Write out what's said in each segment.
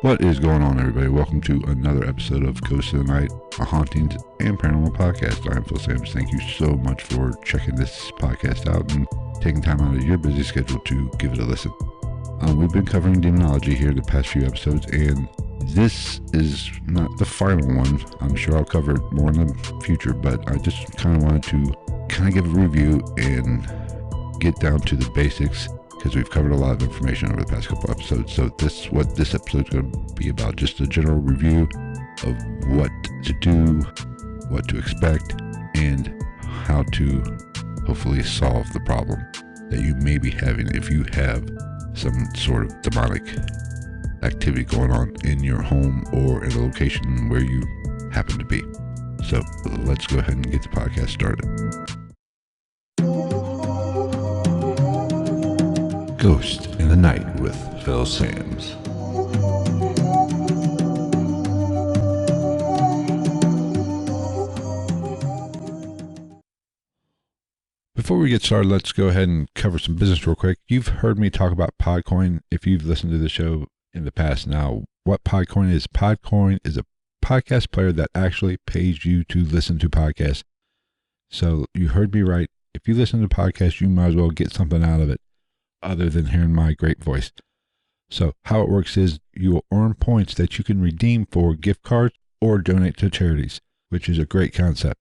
What is going on, everybody? Welcome to another episode of Ghosts of the Night, a hauntings and paranormal podcast. I am Phil Sams. Thank you so much for checking this podcast out and taking time out of your busy schedule to give it a listen. We've been covering demonology here the past few episodes, and this is not the final one. I'm sure I'll cover it more in the future, but I just kind of wanted to give a review and get down to the basics, because we've covered a lot of information over the past couple episodes. So this is what this episode is going to be about, just a general review of what to do, what to expect, and how to hopefully solve the problem that you may be having if you have some sort of demonic activity going on in your home or in a location where you happen to be. So let's go ahead and get the podcast started. Ghost in the Night with Phil Sams. Before we get started, let's go ahead and cover some business real quick. You've heard me talk about Podcoin if you've listened to the show in the past. Now, what Podcoin is a podcast player that actually pays you to listen to podcasts. So you heard me right. If you listen to podcasts, you might as well get something out of it other than hearing my great voice. So how it works is you will earn points that you can redeem for gift cards or donate to charities, which is a great concept.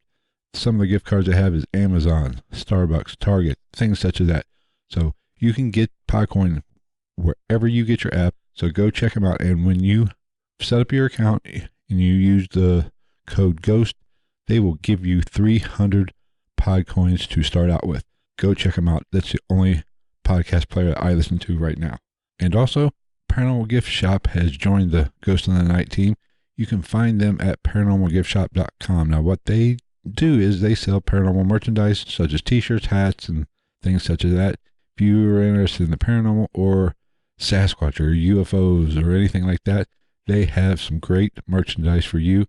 Some of the gift cards I have is Amazon, Starbucks, Target, things such as that. So you can get Podcoin wherever you get your app. So go check them out. And when you set up your account and you use the code GHOST, they will give you 300 Podcoins to start out with. Go check them out. That's the only podcast player that I listen to right now. And also, Paranormal Gift Shop has joined the Ghost in the Night team. You can find them at paranormalgiftshop.com. Now, what they do is they sell paranormal merchandise such as t-shirts, hats, and things such as that. If you are interested in the paranormal or Sasquatch or UFOs or anything like that, they have some great merchandise for you.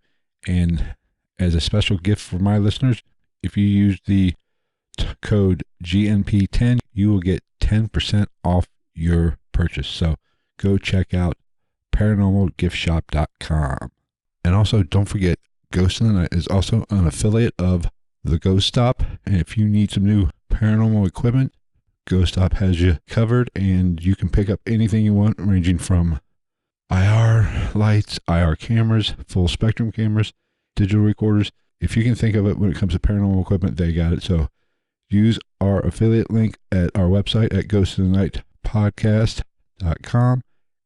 And as a special gift for my listeners, if you use the code GNP10, you will get 10% off your purchase. So go check out paranormalgiftshop.com. And also, don't forget, Ghost in the Night is also an affiliate of the Ghost Stop. And if you need some new paranormal equipment, Ghost Stop has you covered, and you can pick up anything you want, ranging from IR lights, IR cameras, full spectrum cameras, digital recorders. If you can think of it when it comes to paranormal equipment, they got it. So use our affiliate link at our website at ghostinthenight.podcast.com,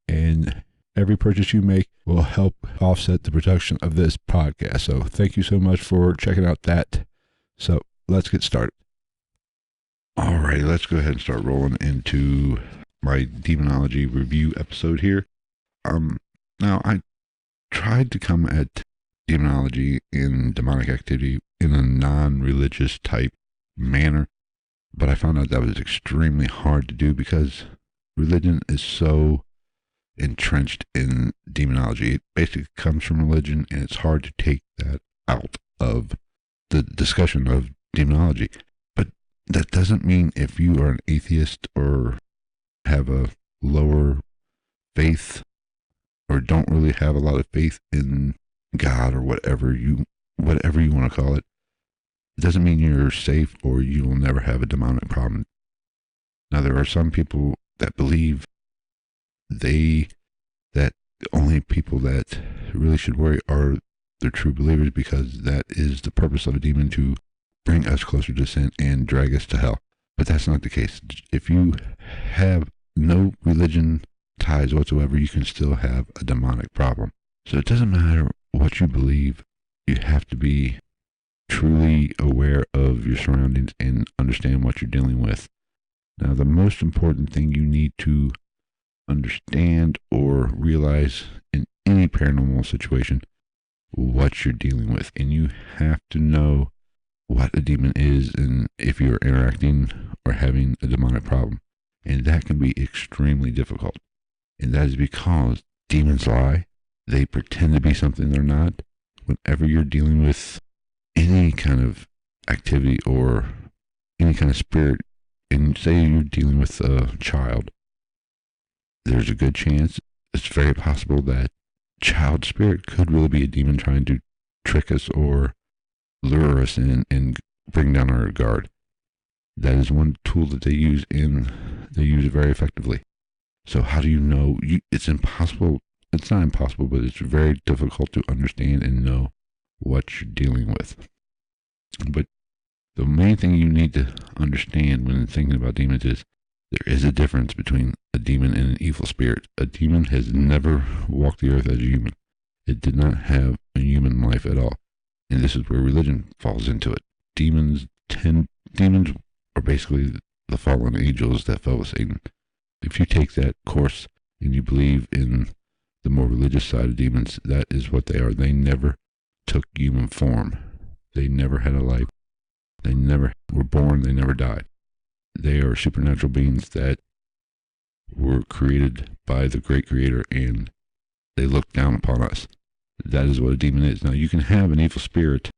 and every purchase you make will help offset the production of this podcast. So thank you so much for checking out that. So let's get started. All right, let's go ahead and start rolling into my demonology review episode here. Now, I tried to come at demonology and demonic activity in a non-religious type manner, but I found out that was extremely hard to do because religion is so entrenched in demonology. It basically comes from religion, and it's hard to take that out of the discussion of demonology. But that doesn't mean if you are an atheist or have a lower faith or don't really have a lot of faith in God or whatever you want to call it, it doesn't mean you're safe or you will never have a demonic problem. Now, there are some people that believe that the only people that really should worry are the true believers, because that is the purpose of a demon, to bring us closer to sin and drag us to hell. But that's not the case. If you have no religion ties whatsoever, you can still have a demonic problem. So it doesn't matter what you believe. You have to be truly aware of your surroundings and understand what you're dealing with. Now, the most important thing you need to understand or realize in any paranormal situation, what you're dealing with. And you have to know what a demon is and if you're interacting or having a demonic problem. And that can be extremely difficult. And that is because demons lie. They pretend to be something they're not. Whenever you're dealing with any kind of activity or any kind of spirit, and say you're dealing with a child, there's a good chance it's very possible that child spirit could really be a demon trying to trick us or lure us in and bring down our guard. That is one tool that they use, and they use it very effectively. So how do you know? It's impossible. It's not impossible, but it's very difficult to understand and know what you're dealing with. But the main thing you need to understand when thinking about demons is there is a difference between a demon and an evil spirit. A demon has never walked the earth as a human. It did not have a human life at all. And this is where religion falls into it. Demons are basically the fallen angels that fell with Satan. If you take that course and you believe in the more religious side of demons, that is what they are. They never took human form. They never had a life. They never were born. They never died. They are supernatural beings that were created by the great creator, and they look down upon us. That is what a demon is. Now, you can have an evil spirit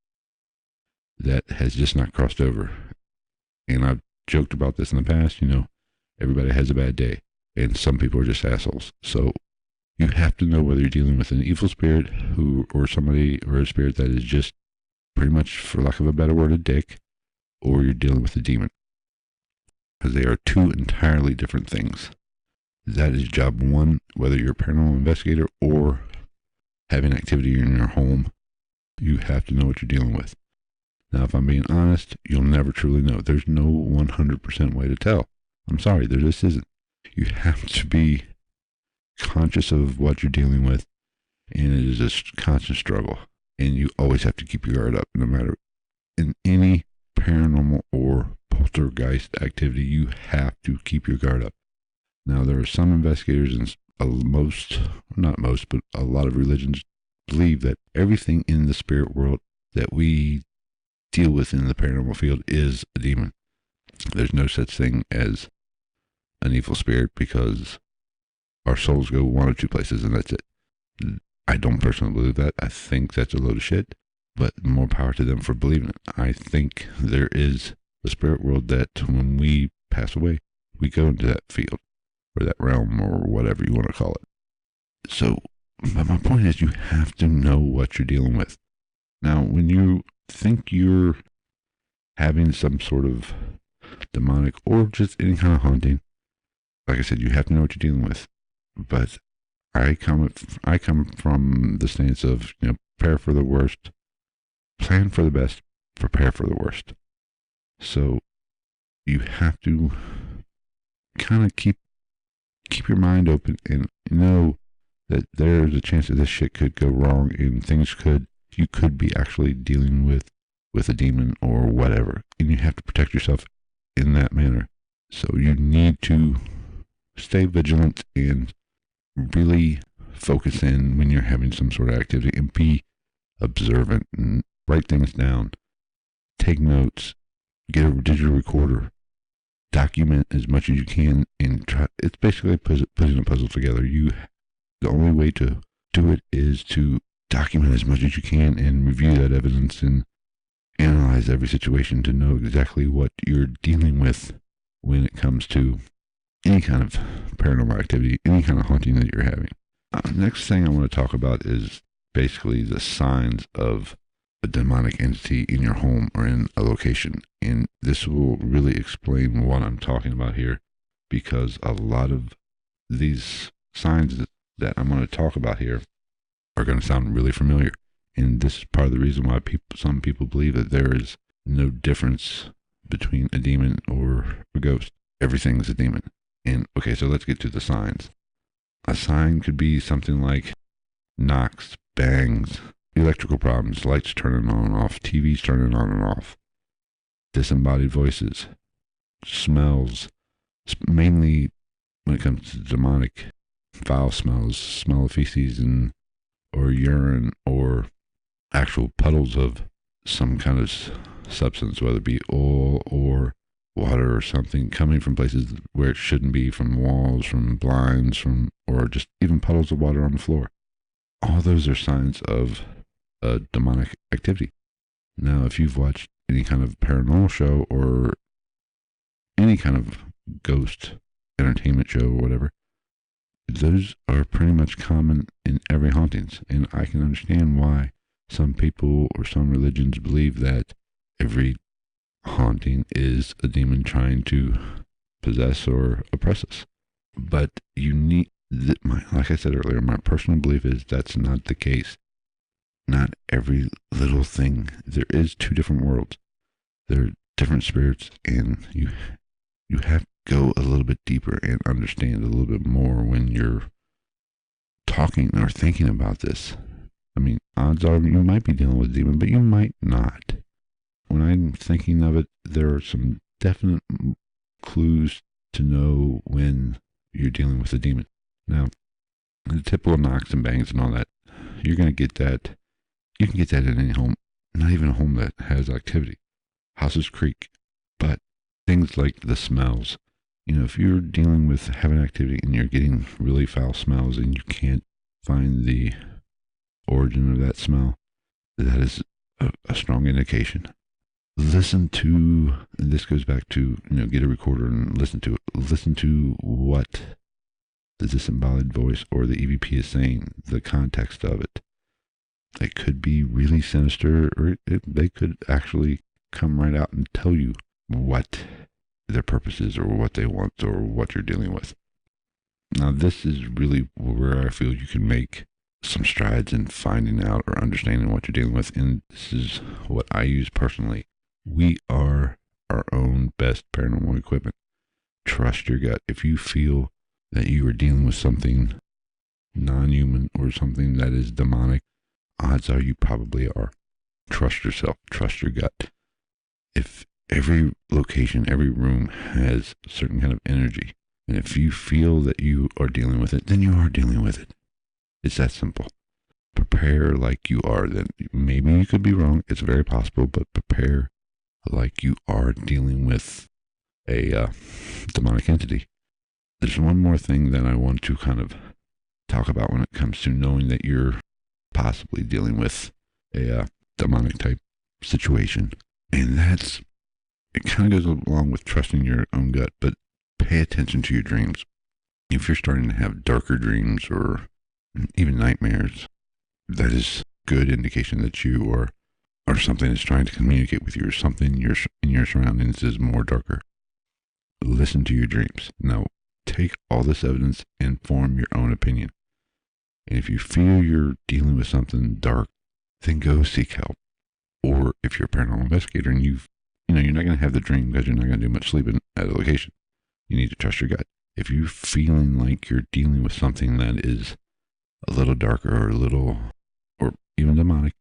that has just not crossed over. And I've joked about this in the past, everybody has a bad day, and some people are just assholes. So you have to know whether you're dealing with an evil spirit or somebody or a spirit that is just pretty much, for lack of a better word, a dick, or you're dealing with a demon. Because they are two entirely different things. That is job one, whether you're a paranormal investigator or having activity in your home. You have to know what you're dealing with. Now, if I'm being honest, you'll never truly know. There's no 100% way to tell. I'm sorry, there just isn't. You have to be conscious of what you're dealing with, and it is a constant struggle. And you always have to keep your guard up, no matter in any paranormal or poltergeist activity. You have to keep your guard up. Now, there are some investigators, and not most, but a lot of religions believe that everything in the spirit world that we deal with in the paranormal field is a demon. There's no such thing as an evil spirit, because our souls go one or two places and that's it. I don't personally believe that. I think that's a load of shit, but more power to them for believing it. I think there is a spirit world that when we pass away, we go into that field or that realm or whatever you want to call it. So, but my point is, you have to know what you're dealing with. Now, when you think you're having some sort of demonic or just any kind of haunting, like I said, you have to know what you're dealing with. But I come from the stance of, prepare for the worst, plan for the best, prepare for the worst. So you have to kind of keep your mind open and know that there's a chance that this shit could go wrong, and you could be actually dealing with a demon or whatever, and you have to protect yourself in that manner. So you need to stay vigilant and really focus in when you're having some sort of activity, and be observant and write things down, take notes, get a digital recorder, document as much as you can, and try. It's basically putting a puzzle together. The only way to do it is to document as much as you can and review that evidence and analyze every situation to know exactly what you're dealing with when it comes to any kind of paranormal activity, any kind of haunting that you're having. Next thing I want to talk about is basically the signs of a demonic entity in your home or in a location. And this will really explain what I'm talking about here, because a lot of these signs that I'm going to talk about here are going to sound really familiar. And this is part of the reason why some people believe that there is no difference between a demon or a ghost. Everything's a demon. And okay, so let's get to the signs. A sign could be something like knocks, bangs, electrical problems, lights turning on and off, TVs turning on and off, disembodied voices, smells, mainly when it comes to demonic, foul smells, smell of feces or urine, or actual puddles of some kind of substance, whether it be oil or water or something coming from places where it shouldn't be, from walls, from blinds, or just even puddles of water on the floor. All those are signs of a demonic activity. Now, if you've watched any kind of paranormal show or any kind of ghost entertainment show or whatever, those are pretty much common in every hauntings. And I can understand why some people or some religions believe that every haunting is a demon trying to possess or oppress us. But you need, like I said earlier, my personal belief is that's not the case. Not every little thing. There is two different worlds. There are different spirits, and you have to go a little bit deeper and understand a little bit more when you're talking or thinking about this. I mean, odds are you might be dealing with a demon, but you might not. When I'm thinking of it, there are some definite clues to know when you're dealing with a demon. Now, the typical knocks and bangs and all that, you're going to get that. You can get that in any home, not even a home that has activity. Houses creak. But things like the smells, if you're dealing with having activity and you're getting really foul smells and you can't find the origin of that smell, that is a strong indication. Listen to, and this goes back to, get a recorder and listen to it. Listen to what the disembodied voice or the EVP is saying, the context of it. It could be really sinister, or they could actually come right out and tell you what their purpose is or what they want or what you're dealing with. Now, this is really where I feel you can make some strides in finding out or understanding what you're dealing with, and this is what I use personally. We are our own best paranormal equipment. Trust your gut. If you feel that you are dealing with something non-human or something that is demonic, odds are you probably are. Trust yourself. Trust your gut. If every location, every room has a certain kind of energy, and if you feel that you are dealing with it, then you are dealing with it. It's that simple. Prepare like you are. Then maybe you could be wrong. It's very possible, but prepare like you are dealing with a demonic entity. There's one more thing that I want to kind of talk about when it comes to knowing that you're possibly dealing with a demonic type situation. And it kind of goes along with trusting your own gut, but pay attention to your dreams. If you're starting to have darker dreams or even nightmares, that is good indication that you or something is trying to communicate with you, or something in your surroundings is more darker. Listen to your dreams. Now, take all this evidence and form your own opinion. And if you feel you're dealing with something dark, then go seek help. Or if you're a paranormal investigator and you're not going to have the dream because you're not going to do much sleeping at a location, you need to trust your gut. If you're feeling like you're dealing with something that is a little darker or even demonic,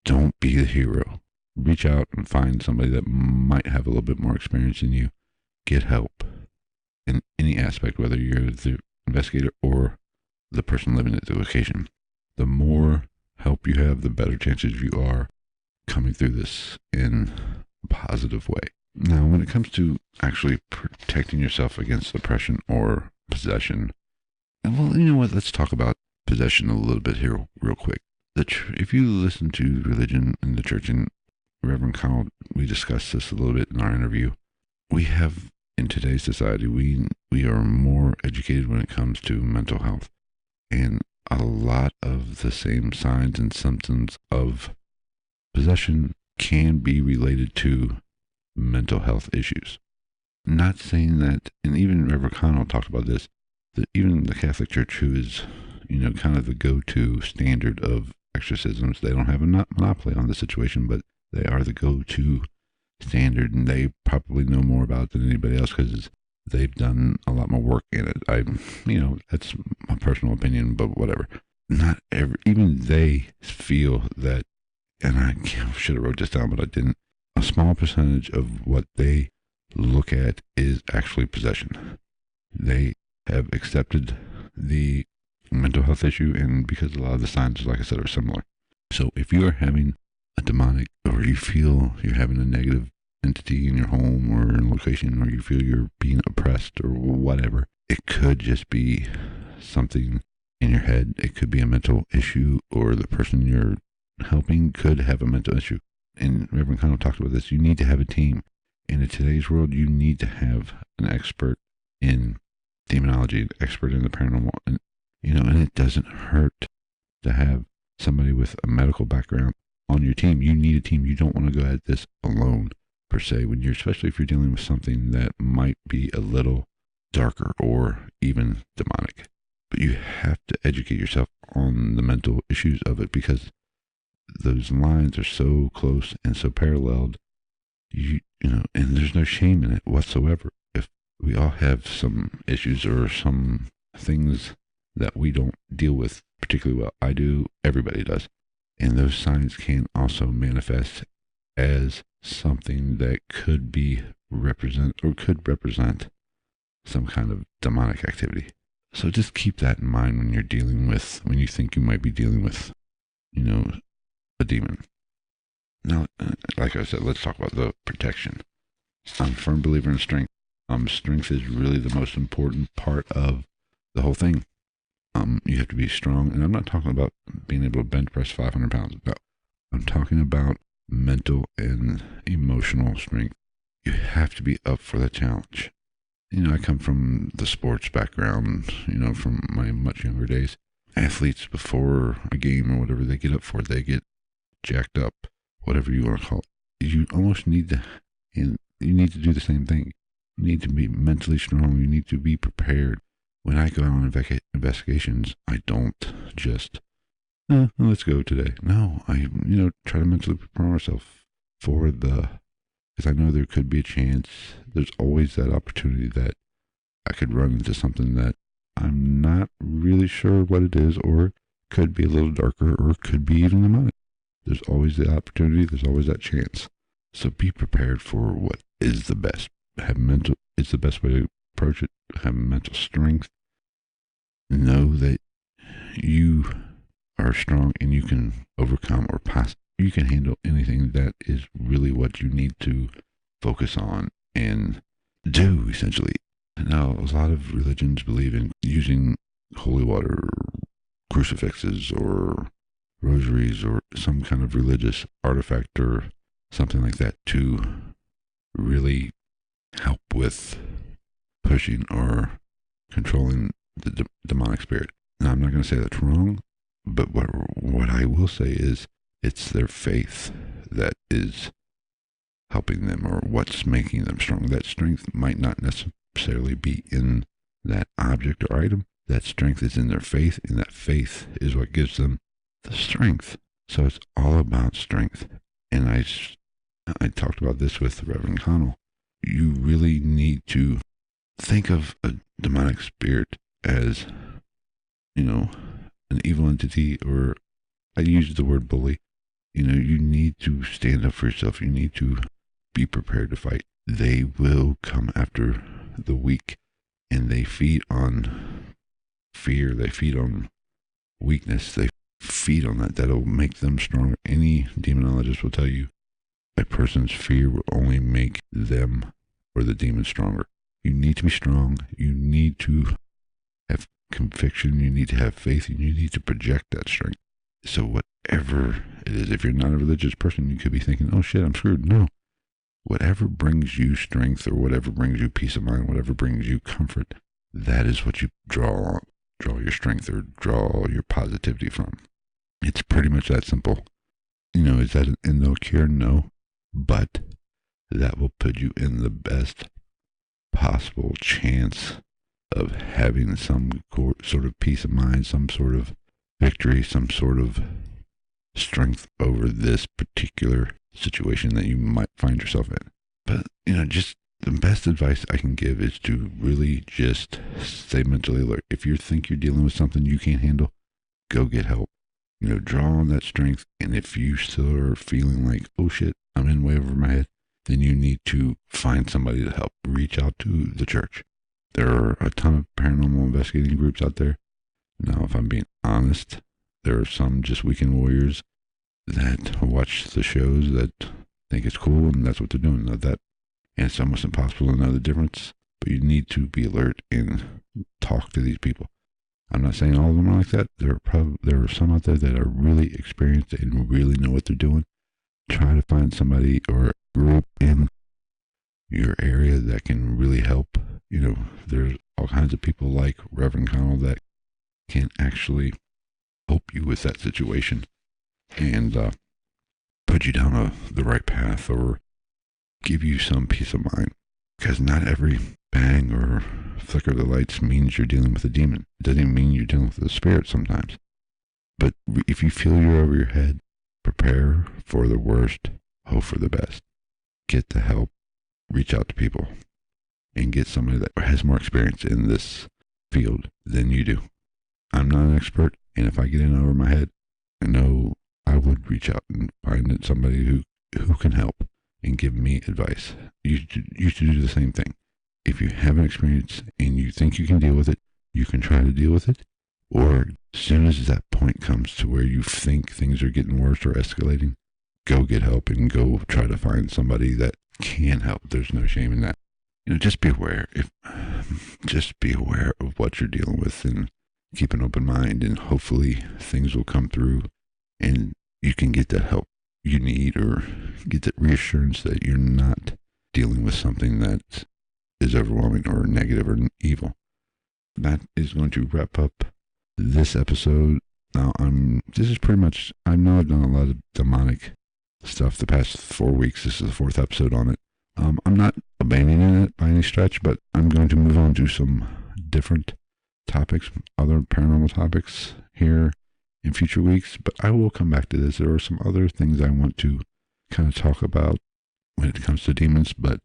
don't be the hero. Reach out and find somebody that might have a little bit more experience than you. Get help in any aspect, whether you're the investigator or the person living at the location. The more help you have, the better chances you are coming through this in a positive way. Now, when it comes to actually protecting yourself against oppression or possession, well, you know what? Let's talk about possession a little bit here real quick. If you listen to religion in the church, and Reverend Connell, we discussed this a little bit in our interview, we have, in today's society, we are more educated when it comes to mental health. And a lot of the same signs and symptoms of possession can be related to mental health issues. Not saying that, and even Reverend Connell talked about this, that even the Catholic Church, who is, kind of the go-to standard of exorcisms, they don't have a monopoly on the situation, but they are the go-to standard, and they probably know more about it than anybody else because they've done a lot more work in it. That's my personal opinion, but whatever. Even they feel that, and I should have wrote this down, but I didn't. A small percentage of what they look at is actually possession. They have accepted the mental health issue, and because a lot of the signs, like I said, are similar. So if you are having a demonic, or you feel you're having a negative entity in your home or in location, or you feel you're being oppressed or whatever, it could just be something in your head. It could be a mental issue, or the person you're helping could have a mental issue. And Reverend Connell talked about this. You need to have a team. And in today's world, you need to have an expert in demonology, an expert in the paranormal, and and it doesn't hurt to have somebody with a medical background on your team. You need a team. You don't want to go at this alone per se, when especially if you're dealing with something that might be a little darker or even demonic. But you have to educate yourself on the mental issues of it, because those lines are so close and so paralleled. And there's no shame in it whatsoever. If we all have some issues or some things that we don't deal with particularly well, I do, everybody does. And those signs can also manifest as something that could represent some kind of demonic activity. So just keep that in mind when you think you might be dealing with, a demon. Now, like I said, let's talk about the protection. I'm a firm believer in strength. Strength is really the most important part of the whole thing. You have to be strong, and I'm not talking about being able to bench press 500 pounds. No, I'm talking about mental and emotional strength. You have to be up for the challenge. I come from the sports background, from my much younger days. Athletes, before a game or whatever they get up for, they get jacked up, whatever you want to call it. You almost need to, and you need to do the same thing. You need to be mentally strong. You need to be prepared. When I go out on investigations, I don't just, let's go today. No, I, try to mentally prepare myself because I know there could be a chance. There's always that opportunity that I could run into something that I'm not really sure what it is, or could be a little darker, or could be even demonic. There's always the opportunity. There's always that chance. So be prepared for what is the best. It's the best way to approach it. Have mental strength. Know that you are strong and you can overcome or pass. You can handle anything. That is really what you need to focus on and do, essentially. Now, a lot of religions believe in using holy water, crucifixes, or rosaries, or some kind of religious artifact or something like that to really help with pushing or controlling the demonic spirit. Now, I'm not going to say that's wrong, but what I will say is it's their faith that is helping them, or what's making them strong. That strength might not necessarily be in that object or item. That strength is in their faith, and that faith is what gives them the strength. So it's all about strength. And I talked about this with Reverend Connell. You really need to think of a demonic spirit as, an evil entity, or I use the word bully. You need to stand up for yourself. You need to be prepared to fight. They will come after the weak, and they feed on fear. They feed on weakness. They feed on that. That'll make them stronger. Any demonologist will tell you a person's fear will only make them or the demon stronger. You need to be strong. You need to have conviction. You need to have faith. And you need to project that strength. So whatever it is, if you're not a religious person, you could be thinking, oh shit, I'm screwed. No. Whatever brings you strength, or whatever brings you peace of mind, whatever brings you comfort, that is what you draw your strength, or draw your positivity from. It's pretty much that simple. Is that an end-all cure? No. But that will put you in the best possible chance of having some sort of peace of mind, some sort of victory, some sort of strength over this particular situation that you might find yourself in. But, just the best advice I can give is to really just stay mentally alert. If you think you're dealing with something you can't handle, go get help. Draw on that strength. And if you still are feeling like, oh shit, I'm in way over my head, then you need to find somebody to help. Reach out to the church. There are a ton of paranormal investigating groups out there. Now, if I'm being honest, there are some just weekend warriors that watch the shows that think it's cool, and that's what they're doing. And it's almost impossible to know the difference, but you need to be alert and talk to these people. I'm not saying all of them are like that. There are some out there that are really experienced and really know what they're doing. Try to find somebody or a group in your area that can really help. There's all kinds of people like Reverend Connell that can actually help you with that situation and put you down the right path or give you some peace of mind. Because not every bang or flicker of the lights means you're dealing with a demon. It doesn't even mean you're dealing with a spirit sometimes. But if you feel you're over your head, prepare for the worst, hope for the best. Get the help, reach out to people, and get somebody that has more experience in this field than you do. I'm not an expert, and if I get in over my head, I know I would reach out and find somebody who can help and give me advice. You should do the same thing. If you have an experience and you think you can deal with it, you can try to deal with it. Or as soon as that point comes to where you think things are getting worse or escalating, go get help and go try to find somebody that can help. There's no shame in that. Just be aware. Just be aware of what you're dealing with and keep an open mind, and hopefully things will come through and you can get that help you need or get that reassurance that you're not dealing with something that is overwhelming or negative or evil. That is going to wrap up this episode. Now, this is pretty much, I know I've done a lot of demonic stuff the past 4 weeks. This is the 4th episode on it. I'm not abandoning it by any stretch, but I'm going to move on to some different topics, other paranormal topics here in future weeks, but I will come back to this. There are some other things I want to kind of talk about when it comes to demons, but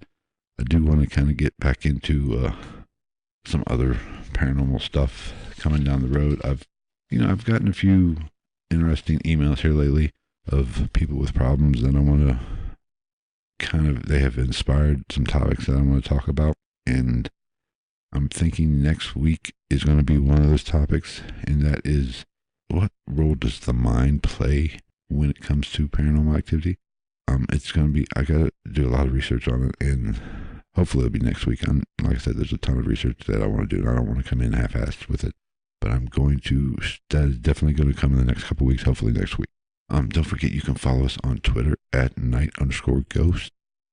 I do want to kind of get back into some other paranormal stuff coming down the road. I've gotten a few interesting emails here lately of people with problems, and I want to they have inspired some topics that I want to talk about, and I'm thinking next week is going to be one of those topics, and that is, what role does the mind play when it comes to paranormal activity? It's going to be, I got to do a lot of research on it, and hopefully it'll be next week. Like I said, there's a ton of research that I want to do, and I don't want to come in half-assed with it, but that is definitely going to come in the next couple of weeks, hopefully next week. Don't forget, you can follow us on Twitter at @night_ghost.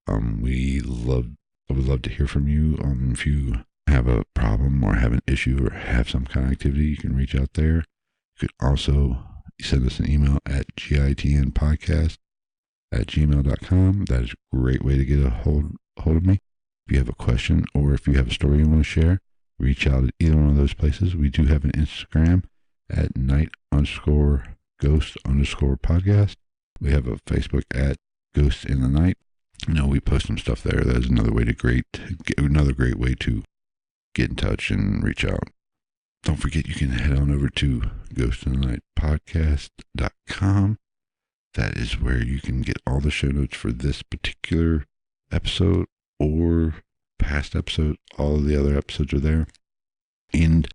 I would love to hear from you. If you have a problem or have an issue or have some kind of activity, you can reach out there. You could also send us an email at gitnpodcast@gmail.com. That is a great way to get a hold of me. If you have a question or if you have a story you want to share, reach out at either one of those places. We do have an Instagram at @night_ghost_podcast. We have a Facebook at Ghosts in the Night. We post some stuff there. That is another great way to get in touch and reach out. Don't forget, you can head on over to ghostinthenightpodcast.com. That is where you can get all the show notes for this particular episode or past episodes. All of the other episodes are there. And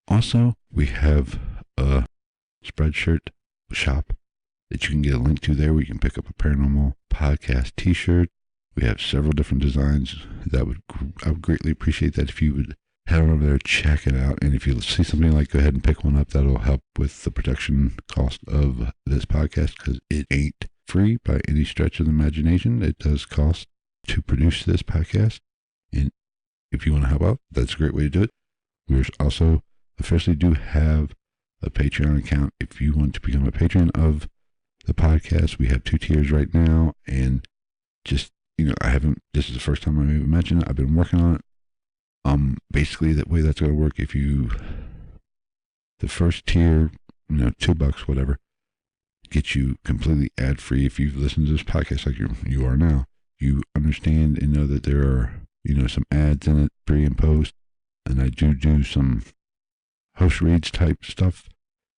also, we have a Spreadshirt shop that you can get a link to there where you can pick up a Paranormal Podcast t-shirt. We have several different designs. I would greatly appreciate that if you would head on over there, check it out. And if you see something like, go ahead and pick one up. That'll help with the production cost of this podcast, because it ain't free by any stretch of the imagination. It does cost to produce this podcast. And if you want to help out, that's a great way to do it. We also officially do have a Patreon account. If you want to become a patron of the podcast, we have 2 tiers right now. And just, this is the first time I've even mentioned it. I've been working on it. Basically, that way that's going to work. The first tier, $2, whatever, gets you completely ad-free. If you've listened to this podcast like you are now, you understand and know that there are, some ads in it, pre and post, and I do some host reads type stuff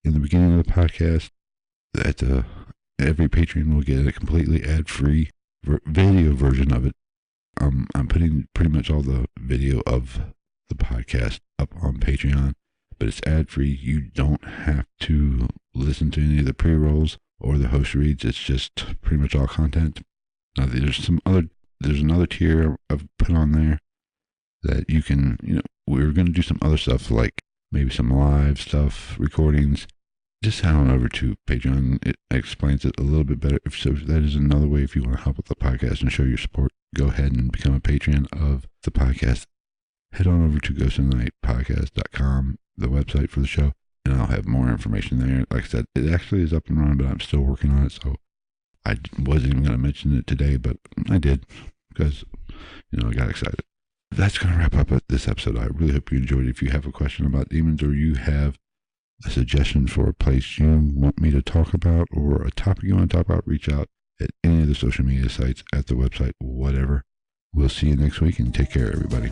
in the beginning of the podcast. That every patron will get a completely ad-free video version of it. I'm putting pretty much all the video of the podcast up on Patreon, but it's ad-free. You don't have to listen to any of the pre-rolls or the host reads. It's just pretty much all content. Now, there's another tier I've put on there that you can, we're going to do some other stuff, like maybe some live stuff, recordings. Just head on over to Patreon. It explains it a little bit better. So that is another way, if you want to help with the podcast and show your support, go ahead and become a patron of the podcast. head on over to ghostofnightpodcast.com, the website for the show, and I'll have more information there. Like I said, it actually is up and running, but I'm still working on it, so I wasn't even going to mention it today, but I did because, I got excited. That's going to wrap up this episode. I really hope you enjoyed it. If you have a question about demons, or you have a suggestion for a place you want me to talk about, or a topic you want to talk about, reach out at any of the social media sites, at the website, whatever. We'll see you next week, and take care, everybody.